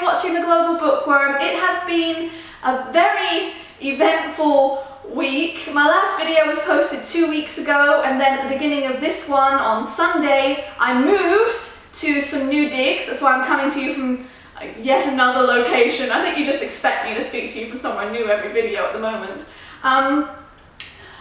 Watching the Global Bookworm. It has been a very eventful week. My last video was posted 2 weeks ago, and then at the beginning of this one on Sunday I moved to some new digs. That's why I'm coming to you from yet another location. I think you just expect me to speak to you from somewhere new every video at the moment.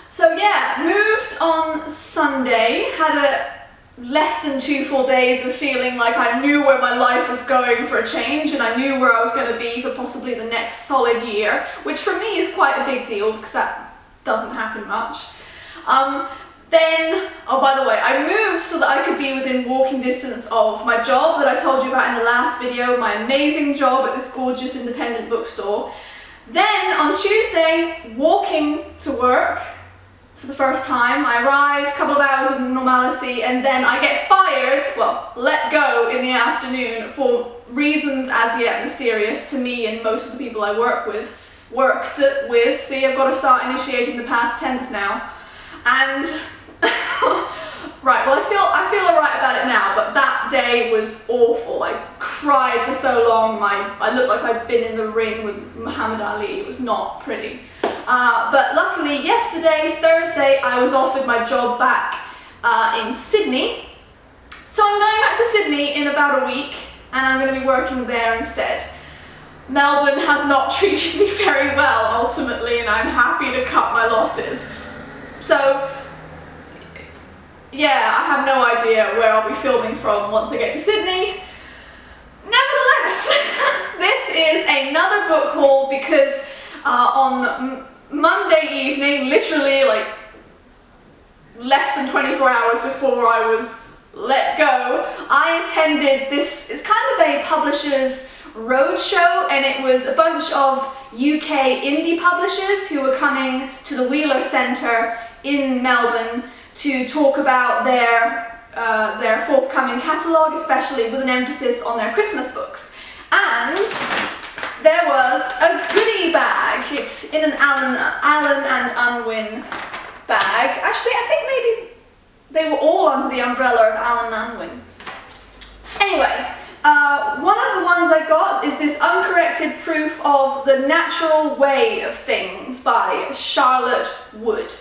So yeah, moved on Sunday, had a less than 2 full days of feeling like I knew where my life was going for a change, and I knew where I was going to be for possibly the next solid year, which for me is quite a big deal because that doesn't happen much. Then, oh by the way, I moved so that I could be within walking distance of my job that I told you about in the last video, my amazing job at this gorgeous independent bookstore. Then on Tuesday, walking to work for the first time. I arrive, a couple of hours of normalcy, and then I get fired, well, let go in the afternoon for reasons as yet mysterious to me and most of the people I worked with. See, I've got to start initiating the past tense now. And right, well I feel alright about it now, but that day was awful. I cried for so long. I looked like I'd been in the ring with Muhammad Ali. It was not pretty. But luckily yesterday, Thursday, I was offered my job back in Sydney. So I'm going back to Sydney in about a week, and I'm going to be working there instead. Melbourne has not treated me very well ultimately, and I'm happy to cut my losses. So yeah, I have no idea where I'll be filming from once I get to Sydney. Nevertheless, this is another book haul because on Monday evening, literally like less than 24 hours before I was let go, I attended this, it's kind of a publisher's roadshow, and it was a bunch of UK indie publishers who were coming to the Wheeler Centre in Melbourne to talk about their forthcoming catalogue, especially with an emphasis on their Christmas books. And there was a goodie bag. It's in an Allen and Unwin bag. Actually, I think maybe they were all under the umbrella of Allen and Unwin. Anyway, one of the ones I got is this uncorrected proof of The Natural Way of Things by Charlotte Wood.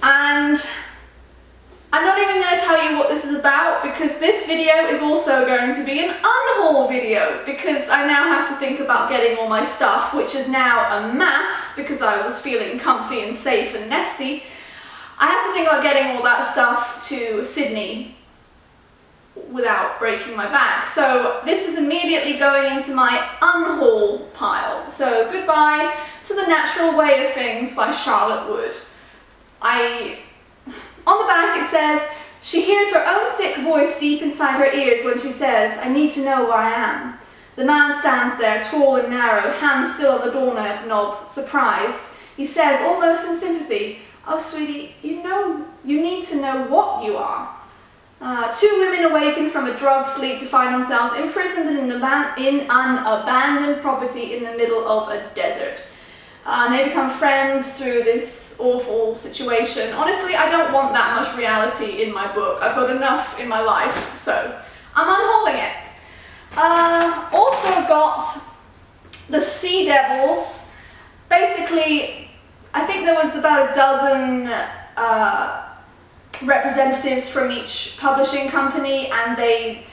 And I'm not even going to tell you what this is about, because this video is also going to be an unhaul video, because I now have to think about getting all my stuff, which is now amassed because I was feeling comfy and safe and nesty. I have to think about getting all that stuff to Sydney without breaking my back. So this is immediately going into my unhaul pile. So goodbye to The Natural Way of Things by Charlotte Wood. On the back it says, she hears her own thick voice deep inside her ears when she says, I need to know where I am. The man stands there, tall and narrow, hand still on the doorknob, surprised. He says, almost in sympathy, oh sweetie, you need to know what you are. 2 women awaken from a drugged sleep to find themselves imprisoned in an abandoned property in the middle of a desert. They become friends through this awful situation. Honestly, I don't want that much reality in my book. I've got enough in my life, so I'm unhauling it. Also got The Sea Devils. Basically, I think there was about a dozen representatives from each publishing company, and they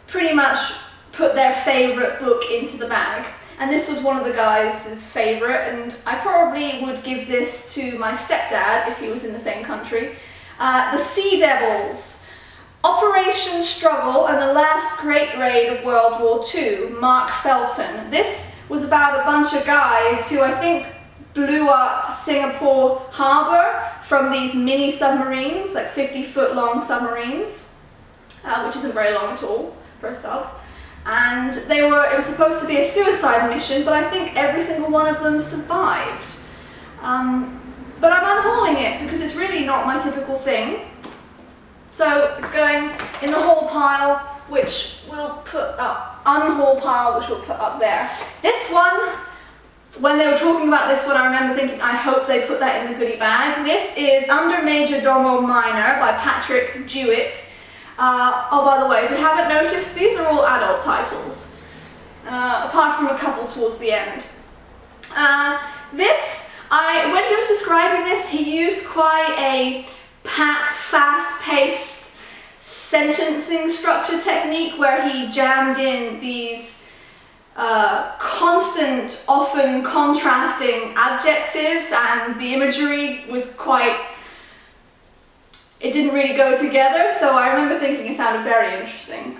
pretty much put their favourite book into the bag. And this was one of the guys' favourite, and I probably would give this to my stepdad if he was in the same country. The Sea Devils, Operation Struggle and the Last Great Raid of World War II, Mark Felton. This was about a bunch of guys who I think blew up Singapore harbour from these mini submarines, like 50-foot long submarines, which isn't very long at all for a sub. And it was supposed to be a suicide mission, but I think every single one of them survived. But I'm unhauling it because it's really not my typical thing. So it's going in the haul pile, which we'll put up, unhaul pile, which we'll put up there. This one when they were talking about this one, I remember thinking, I hope they put that in the goodie bag. This is Under Major Domo Minor by Patrick Jewett. Oh, by the way, if you haven't noticed, these are all adult titles, apart from a couple towards the end. When he was describing this, he used quite a packed, fast-paced sentencing structure technique where he jammed in these constant, often contrasting adjectives, and the imagery was quite, it didn't really go together, so I remember thinking it sounded very interesting.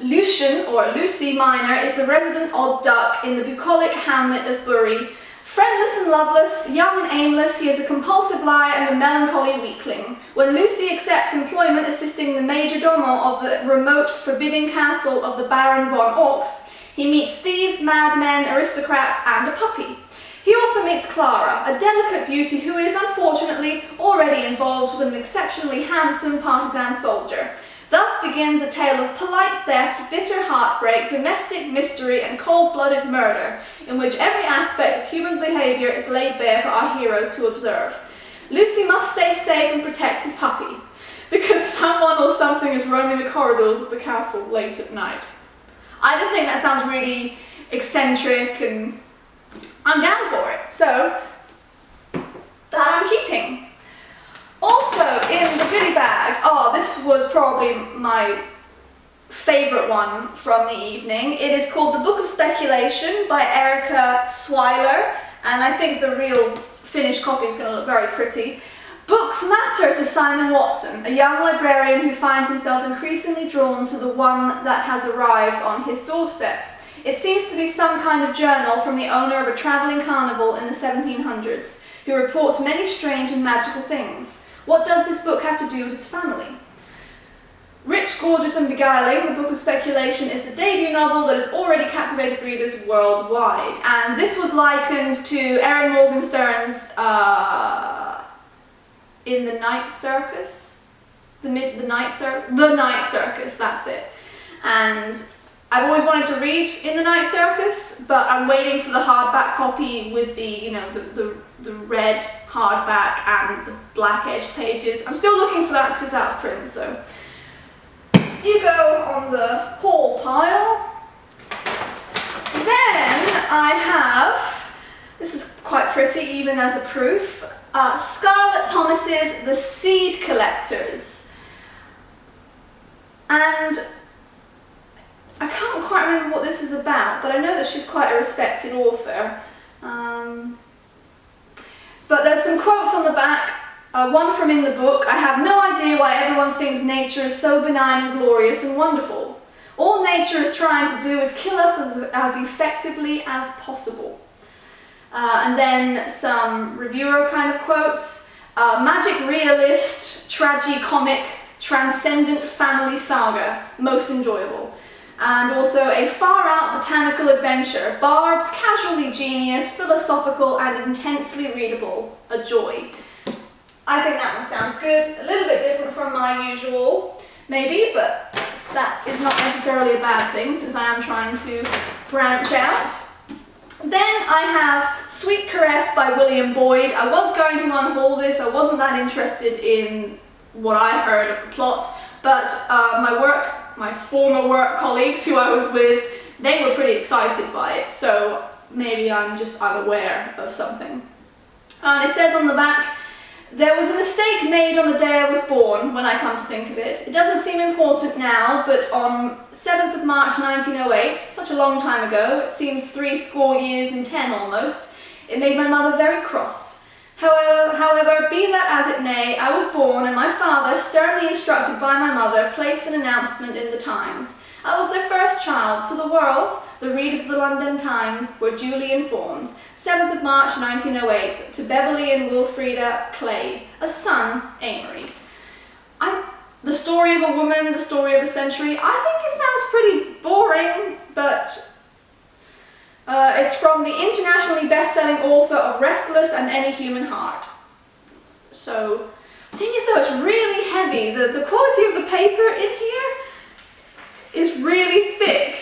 Lucian, or Lucy Minor, is the resident odd duck in the bucolic hamlet of Bury. Friendless and loveless, young and aimless, he is a compulsive liar and a melancholy weakling. When Lucy accepts employment assisting the major domo of the remote, forbidding castle of the Baron von Ochs, he meets thieves, madmen, aristocrats, and a puppy. He also meets Clara, a delicate beauty who is, unfortunately, already involved with an exceptionally handsome partisan soldier. Thus begins a tale of polite theft, bitter heartbreak, domestic mystery, and cold-blooded murder, in which every aspect of human behaviour is laid bare for our hero to observe. Lucy must stay safe and protect his puppy, because someone or something is roaming the corridors of the castle late at night. I just think that sounds really eccentric, and I'm down for it, so that I'm keeping. Also in the goodie bag, this was probably my favourite one from the evening. It is called The Book of Speculation by Erica Swyler, and I think the real finished copy is going to look very pretty. Books matter to Simon Watson, a young librarian who finds himself increasingly drawn to the one that has arrived on his doorstep. It seems to be some kind of journal from the owner of a travelling carnival in the 1700s, who reports many strange and magical things. What does this book have to do with his family? Rich, gorgeous and beguiling, The Book of Speculation is the debut novel that has already captivated readers worldwide. And this was likened to Erin Morgenstern's In the Night Circus? The Night Circus, that's it. And I've always wanted to read In the Night Circus, but I'm waiting for the hardback copy with the, the red hardback and the black edge pages. I'm still looking for that because it's out of print, so. You go on the haul pile. Then I have, this is quite pretty even as a proof, Scarlett Thomas's The Seed Collectors. And I can't quite remember what this is about, but I know that she's quite a respected author. But there's some quotes on the back, one from in the book. I have no idea why everyone thinks nature is so benign and glorious and wonderful. All nature is trying to do is kill us as effectively as possible. And then some reviewer kind of quotes. Magic realist, tragicomic, transcendent family saga, most enjoyable. And also a far-out botanical adventure, barbed, casually genius, philosophical, and intensely readable. A joy. I think that one sounds good. A little bit different from my usual, maybe, but that is not necessarily a bad thing since I am trying to branch out. Then I have Sweet Caress by William Boyd. I was going to unhaul this. I wasn't that interested in what I heard of the plot, but my former work colleagues who I was with, they were pretty excited by it, so maybe I'm just unaware of something. And it says on the back, there was a mistake made on the day I was born, when I come to think of it. It doesn't seem important now, but on 7th of March 1908, such a long time ago, it seems 70 years and 10 almost, it made my mother very cross. However, be that as it may, I was born and my father, sternly instructed by my mother, placed an announcement in the Times. I was their first child, so the world, the readers of the London Times, were duly informed. 7th of March 1908, to Beverly and Wilfrida Clay, a son, Amory. The story of a woman, the story of a century, I think it sounds pretty boring, but it's from the internationally best-selling author of Restless and Any Human Heart. So, the thing is though, it's really heavy. The quality of the paper in here is really thick,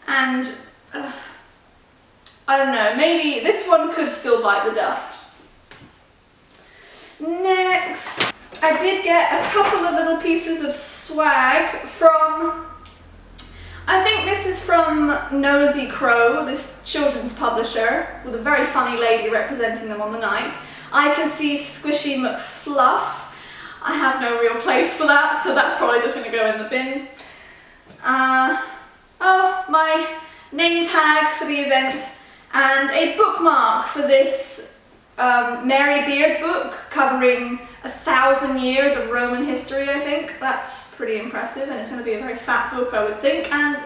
and I don't know, maybe this one could still bite the dust. Next, I did get a couple of little pieces of swag from, I think this is from Nosy Crow, this children's publisher, with a very funny lady representing them on the night. I Can See Squishy McFluff. I have no real place for that, so that's probably just going to go in the bin. Oh, my name tag for the event, and a bookmark for this Mary Beard book covering 1,000 years of Roman history, I think. That's pretty impressive, and it's going to be a very fat book, I would think, and,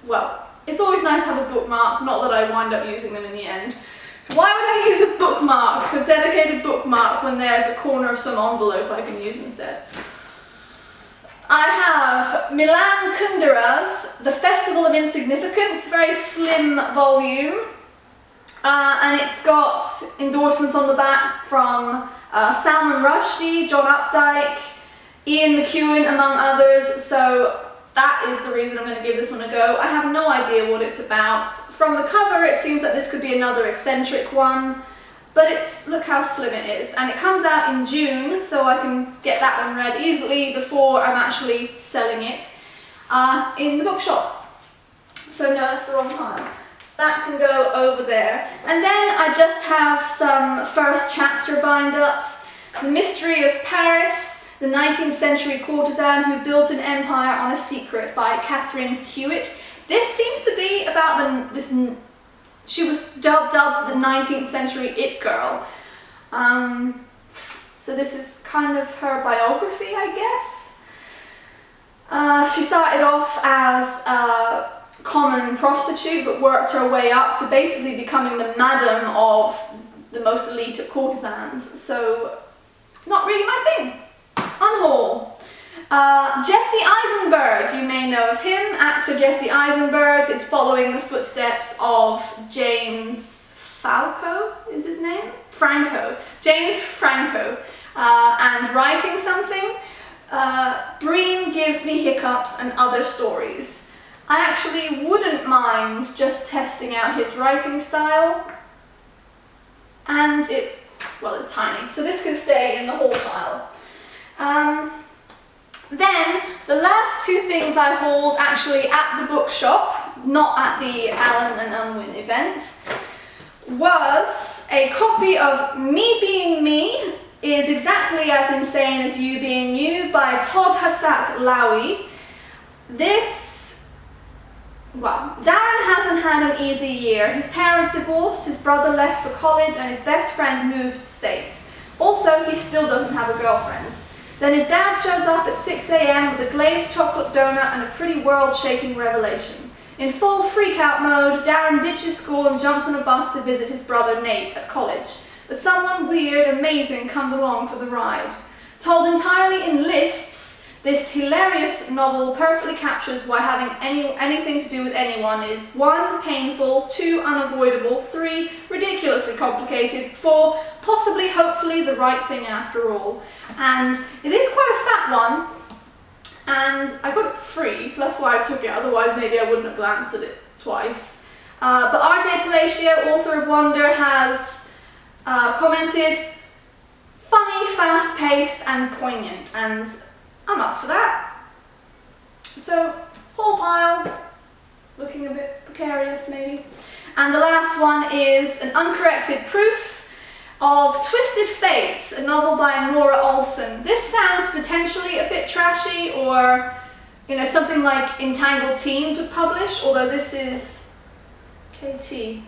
well, it's always nice to have a bookmark, not that I wind up using them in the end. Why would I use a bookmark, a dedicated bookmark, when there's a corner of some envelope I can use instead? I have Milan Kundera's The Festival of Insignificance, very slim volume, and it's got endorsements on the back from Salman Rushdie, John Updike, Ian McEwan, among others, so that is the reason I'm going to give this one a go. I have no idea what it's about. From the cover it seems that this could be another eccentric one, but look how slim it is. And it comes out in June, so I can get that one read easily before I'm actually selling it in the bookshop. So no, that's the wrong pile. That can go over there. And then I just have some first chapter bind-ups. The Mystery of Paris, the 19th century courtesan who built an empire on a secret, by Catherine Hewitt. This seems to be about she was dubbed the 19th century it girl. So this is kind of her biography, I guess. She started off as a common prostitute, but worked her way up to basically becoming the madam of the most elite of courtesans. So, not really my thing. Unhaul. Jesse Eisenberg, you may know of him. Actor Jesse Eisenberg is following the footsteps of James Falco, is his name? Franco. James Franco. And writing something. Breen Gives Me Hiccups and Other Stories. I actually wouldn't mind just testing out his writing style. And it's tiny, so this could stay in the whole pile. Then, the last two things I hauled actually at the bookshop, not at the Allen and Unwin event, was a copy of Me Being Me Is Exactly As Insane As You Being You by Todd Hassack Lowy. Darren hasn't had an easy year. His parents divorced, his brother left for college, and his best friend moved states. Also, he still doesn't have a girlfriend. Then his dad shows up at 6 a.m. with a glazed chocolate donut and a pretty world-shaking revelation. In full freak-out mode, Darren ditches school and jumps on a bus to visit his brother Nate at college. But someone weird, amazing comes along for the ride. Told entirely in lists, this hilarious novel perfectly captures why having anything to do with anyone is 1. Painful, 2. Unavoidable, 3. Ridiculously complicated, 4. Possibly, hopefully, the right thing after all. And it is quite a fat one, and I got it free, so that's why I took it, otherwise maybe I wouldn't have glanced at it twice. But RJ Palacio, author of Wonder, has commented, funny, fast-paced, and poignant, and I'm up for that. So, full pile, looking a bit precarious maybe. And the last one is an uncorrected proof of Twisted Fates, a novel by Nora Olson. This sounds potentially a bit trashy, or something like Entangled Teens would publish, although this is KT.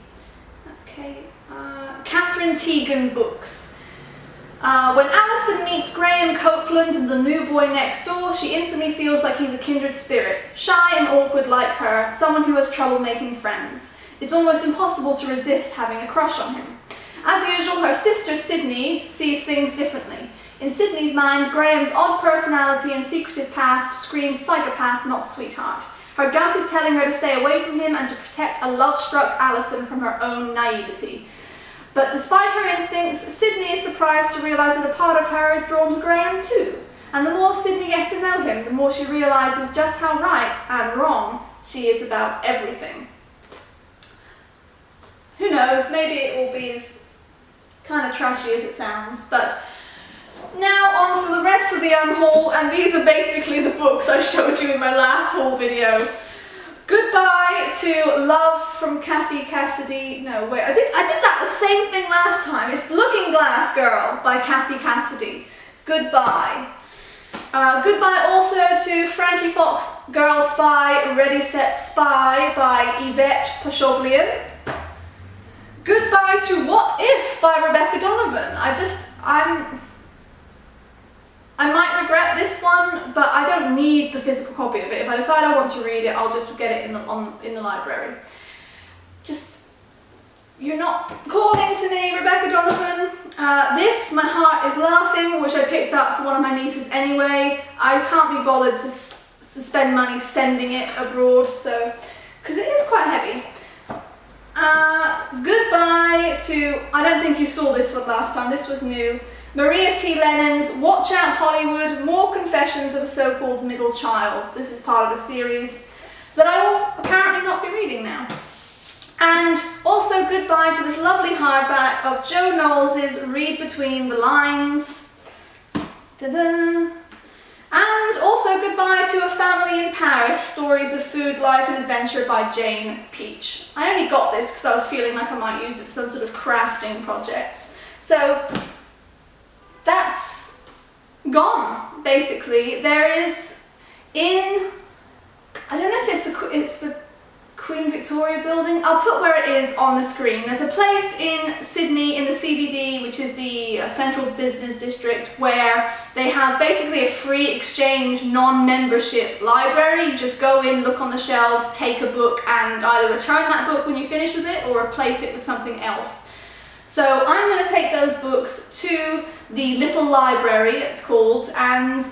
Okay, Catherine Teagan Books. When Alison meets Graham Copeland and the new boy next door, she instantly feels like he's a kindred spirit, shy and awkward like her, someone who has trouble making friends. It's almost impossible to resist having a crush on him. As usual, her sister Sydney sees things differently. In Sydney's mind, Graham's odd personality and secretive past screams psychopath, not sweetheart. Her gut is telling her to stay away from him and to protect a love-struck Alison from her own naivety. But despite her instincts, Sydney is surprised to realise that a part of her is drawn to Graham too. And the more Sydney gets to know him, the more she realises just how right and wrong she is about everything. who knows, maybe it will be as kind of trashy as it sounds. But now on for the rest of the Unhaul, and these are basically the books I showed you in my last haul video. Goodbye to Love from Kathy Cassidy. No, wait, I did that the same thing last time. It's Looking Glass Girl by Kathy Cassidy. Goodbye. Goodbye also to Frankie Fox, Girl Spy, Ready Set Spy by Yvette Pashoblian. Goodbye to What If by Rebecca Donovan. I might regret this one, but I don't need the physical copy of it. If I decide I want to read it, I'll just get it in the library. You're not calling to me, Rebecca Donovan. This, My Heart is Laughing, which I picked up for one of my nieces anyway. I can't be bothered to spend money sending it abroad, because it is quite heavy. Goodbye to, I don't think you saw this one last time, this was new, Maria T. Lennon's Watch Out Hollywood, More Confessions of a So-Called Middle Child. This is part of a series that I will apparently not be reading now. And also goodbye to this lovely hardback of Joe Knowles' Read Between the Lines. Ta-da! And also goodbye to A Family in Paris, Stories of Food, Life and Adventure by Jane Peach. I only got this because I was feeling like I might use it for some sort of crafting project. So that's gone, basically. There is I don't know if it's the Queen Victoria building. I'll put where it is on the screen. There's a place in Sydney in the CBD, which is the Central Business District, where they have basically a free exchange non-membership library. You just go in, look on the shelves, take a book and either return that book when you finish with it or replace it with something else. So I'm going to take those books to the little library, it's called, and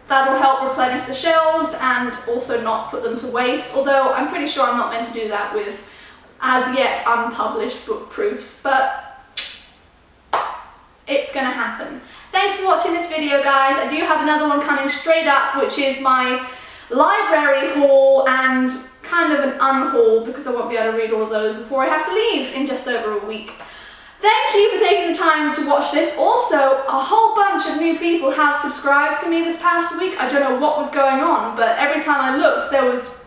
that'll help replenish the shelves and also not put them to waste, although I'm pretty sure I'm not meant to do that with as yet unpublished book proofs, but it's gonna happen. Thanks for watching this video, guys. I do have another one coming straight up, which is my library haul and kind of an unhaul, because I won't be able to read all of those before I have to leave in just over a week. Thank you for taking the time to watch this. Also, a whole bunch of new people have subscribed to me this past week. I don't know what was going on, but every time I looked, there was,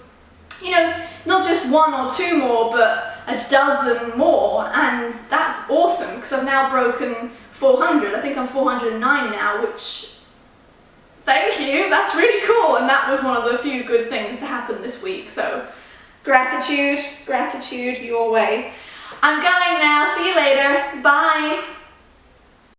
you know, not just one or two more, but a dozen more, and that's awesome, because I've now broken 400. I think I'm 409 now, which, thank you, that's really cool, and that was one of the few good things to happen this week, so gratitude your way. I'm going now. See you later. Bye.